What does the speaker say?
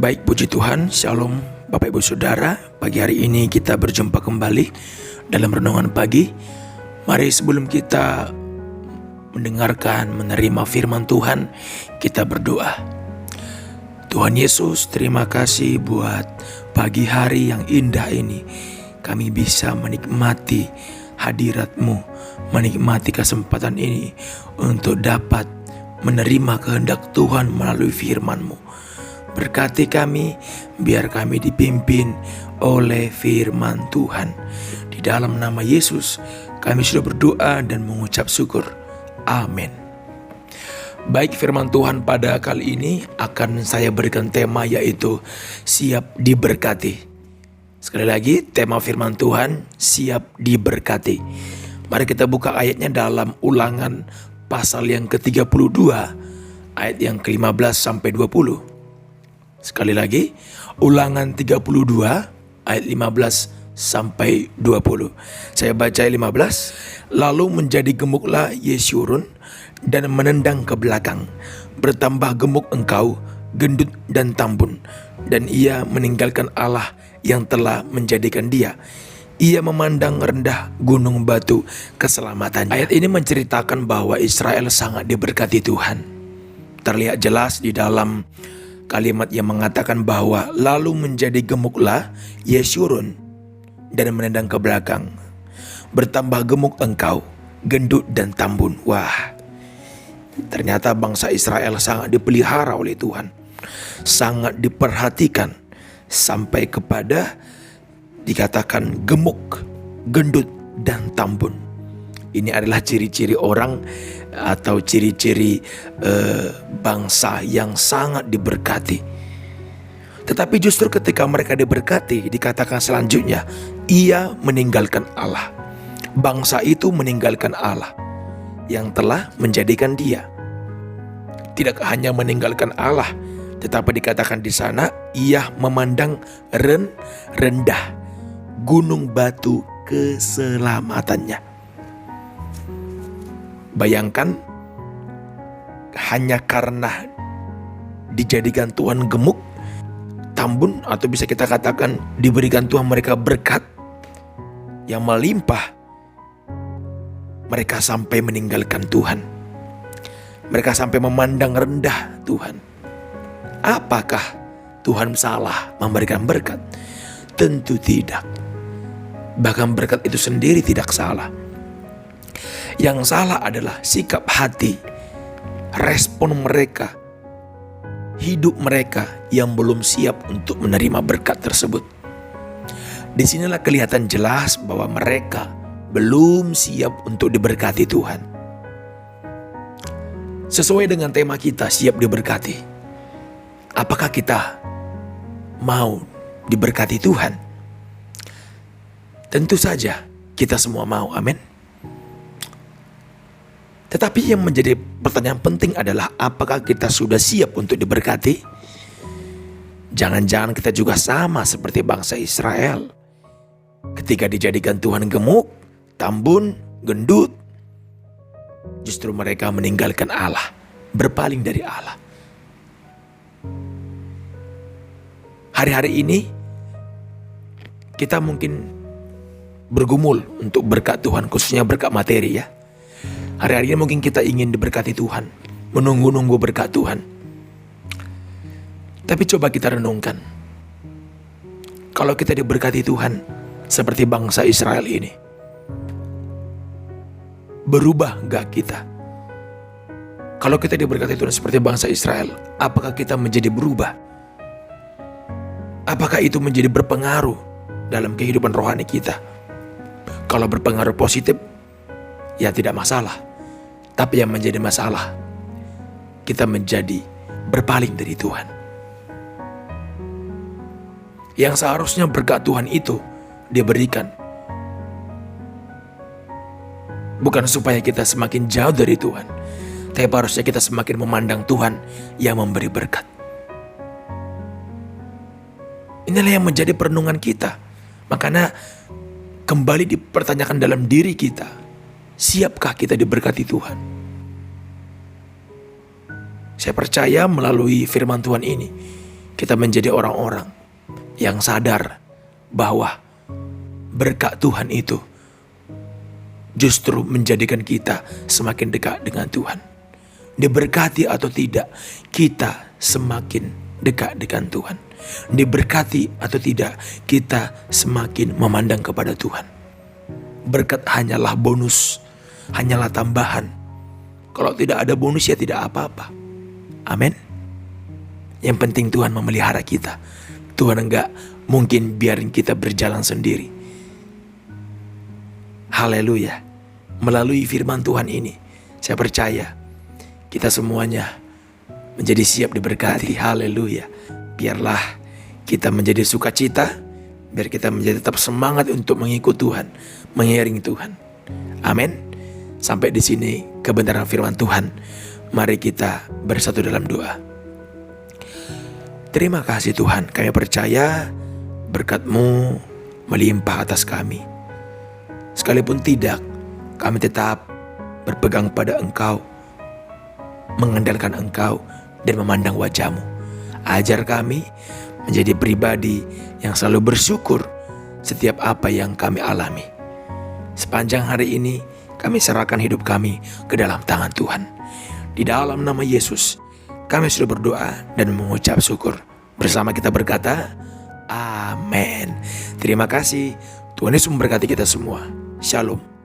Baik, puji Tuhan, Shalom Bapak Ibu Saudara. Pagi hari ini kita berjumpa kembali dalam renungan pagi. Mari sebelum kita mendengarkan, menerima firman Tuhan, kita berdoa. Tuhan Yesus, terima kasih buat pagi hari yang indah ini. Kami bisa menikmati hadirat-Mu, menikmati kesempatan ini untuk dapat menerima kehendak Tuhan melalui firman-Mu. Berkati kami, biar kami dipimpin oleh firman Tuhan. Di dalam nama Yesus, kami sudah berdoa dan mengucap syukur. Amin. Baik, firman Tuhan pada kali ini akan saya berikan tema, yaitu siap diberkati. Sekali lagi, tema firman Tuhan, siap diberkati. Mari kita buka ayatnya dalam Ulangan pasal yang ke-32, ayat yang ke-15 sampai 20. Sekali lagi, Ulangan 32 ayat 15 sampai 20. Saya baca 15. Lalu menjadi gemuklah Yeshurun dan menendang ke belakang. Bertambah gemuk engkau, gendut dan tambun. Dan ia meninggalkan Allah yang telah menjadikan dia. Ia memandang rendah gunung batu keselamatannya. Ayat ini menceritakan bahwa Israel sangat diberkati Tuhan. Terlihat jelas di dalam kalimat yang mengatakan bahwa lalu menjadi gemuklah Yeshurun dan menendang ke belakang. Bertambah gemuk engkau, gendut dan tambun. Wah, ternyata bangsa Israel sangat dipelihara oleh Tuhan, sangat diperhatikan, sampai kepada dikatakan gemuk, gendut dan tambun. Ini adalah ciri-ciri orang atau ciri-ciri bangsa yang sangat diberkati. Tetapi justru ketika mereka diberkati, dikatakan selanjutnya, ia meninggalkan Allah. Bangsa itu meninggalkan Allah yang telah menjadikan dia. Tidak hanya meninggalkan Allah, tetapi dikatakan di sana, ia memandang rendah gunung batu keselamatannya. Bayangkan, hanya karena dijadikan Tuhan gemuk, tambun, atau bisa kita katakan diberikan Tuhan mereka berkat yang melimpah, mereka sampai meninggalkan Tuhan. Mereka sampai memandang rendah Tuhan. Apakah Tuhan salah memberikan berkat? Tentu tidak. Bahkan berkat itu sendiri tidak salah. Yang salah adalah sikap hati, respon mereka, hidup mereka yang belum siap untuk menerima berkat tersebut. Disinilah kelihatan jelas bahwa mereka belum siap untuk diberkati Tuhan. Sesuai dengan tema kita, siap diberkati. Apakah kita mau diberkati Tuhan? Tentu saja kita semua mau, amin. Tetapi yang menjadi pertanyaan penting adalah, apakah kita sudah siap untuk diberkati? Jangan-jangan kita juga sama seperti bangsa Israel. Ketika dijadikan Tuhan gemuk, tambun, gendut, justru mereka meninggalkan Allah, berpaling dari Allah. Hari-hari ini kita mungkin bergumul untuk berkat Tuhan, khususnya berkat materi ya. Hari-hari ini mungkin kita ingin diberkati Tuhan, menunggu-nunggu berkat Tuhan. Tapi coba kita renungkan, kalau kita diberkati Tuhan seperti bangsa Israel ini, berubah gak kita? Kalau kita diberkati Tuhan seperti bangsa Israel, apakah kita menjadi berubah? Apakah itu menjadi berpengaruh dalam kehidupan rohani kita? Kalau berpengaruh positif, ya tidak masalah. Tapi yang menjadi masalah, kita menjadi berpaling dari Tuhan. Yang seharusnya berkat Tuhan itu diberikan, bukan supaya kita semakin jauh dari Tuhan, tapi harusnya kita semakin memandang Tuhan yang memberi berkat. Inilah yang menjadi perenungan kita. Makanya kembali dipertanyakan dalam diri kita, siapkah kita diberkati Tuhan? Saya percaya melalui firman Tuhan ini, kita menjadi orang-orang yang sadar bahwa berkat Tuhan itu justru menjadikan kita semakin dekat dengan Tuhan. Diberkati atau tidak, kita semakin dekat dengan Tuhan. Diberkati atau tidak, kita semakin memandang kepada Tuhan. Berkat hanyalah bonus, hanyalah tambahan. Kalau tidak ada bonus ya tidak apa-apa. Amin. Yang penting Tuhan memelihara kita. Tuhan enggak mungkin biarin kita berjalan sendiri. Haleluya. Melalui firman Tuhan ini, saya percaya kita semuanya menjadi siap diberkati. Haleluya. Biarlah kita menjadi sukacita, biar kita menjadi tetap semangat untuk mengikut Tuhan, mengiringi Tuhan. Amin. Sampai di sini kebenaran firman Tuhan. Mari kita bersatu dalam doa. Terima kasih Tuhan, kami percaya berkat-Mu melimpah atas kami. Sekalipun tidak, kami tetap berpegang pada Engkau, mengandalkan Engkau dan memandang wajah-Mu. Ajar kami menjadi pribadi yang selalu bersyukur setiap apa yang kami alami. Sepanjang hari ini kami serahkan hidup kami ke dalam tangan Tuhan. Di dalam nama Yesus kami sudah berdoa dan mengucap syukur. Bersama kita berkata, amin. Terima kasih. Tuhan Yesus memberkati kita semua. Shalom.